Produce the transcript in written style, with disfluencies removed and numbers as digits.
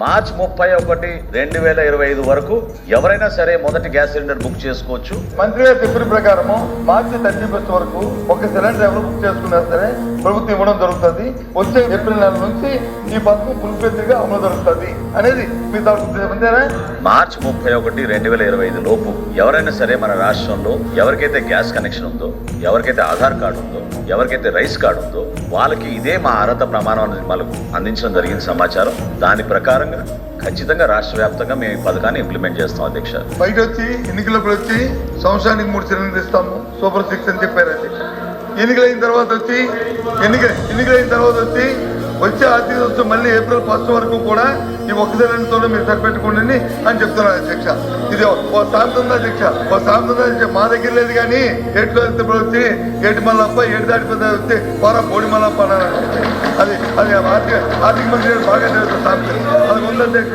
మార్చి 31, 2025 వరకు ఎవరైనా సరే మొదటి గ్యాస్ సిలిండర్ బుక్ చేసుకోవచ్చు. మంత్రి గారు చెప్పిన ప్రకారము మార్చి 31 వరకు ఒక సిలిండర్ ఎవరు బుక్ చేసుకున్నా సరే ప్రభుత్వం ఇవ్వడం జరుగుతుంది. వచ్చే ఏప్రిల్ నెల నుంచి ఈ పథకం పులిపెద్దిగా అమలు జరుగుతుంది అనేది మీ తరఫున. మార్చి 31, 2025 లోపు ఎవరైనా సరే మన రాష్ట్రంలో ఎవరికైతే గ్యాస్ కనెక్షన్ ఉందో, ఎవరికైతే ఆధార్ కార్డు ఉందో, ఎవరికైతే రైస్ కార్డు ఉందో వాళ్ళకి ఇదే మా అర్హత ప్రమాణం అనేది మనకు అందించడం జరిగిన సమాచారం. దాని ప్రకారంగా ఖచ్చితంగా రాష్ట్ర వ్యాప్తంగా మేము ఈ పథకాన్ని ఇంప్లిమెంట్ చేస్తాం. అధ్యక్ష, బయట వచ్చి ఎన్నికలకు వచ్చి సంవత్సరానికి 3 సిలిండర్లు ఇస్తాము, సూపర్ 6 అని చెప్పారు అధ్యక్ష. ఎన్నికలైన తర్వాత వచ్చి వచ్చే ఆర్థిక సంవత్సరం మళ్ళీ ఏప్రిల్ 1 వరకు కూడా ఈ ఒక్క సిలిండర్తోనే మీరు సరిపెట్టుకోండి అని చెప్తున్నారు అధ్యక్ష. ఇది ఓ సామెత ఉంది అధ్యక్ష, మా దగ్గర లేదు కానీ ఏట్లో వెళ్తే వచ్చి ఏటి మల్లప్ప ఏటి దాటిపోతే వచ్చి పోరా కోడి మల్లప్ప అన్నారు. అది ఆర్థిక మంత్రి బాగా సామెత అది ఉంది అధ్యక్ష.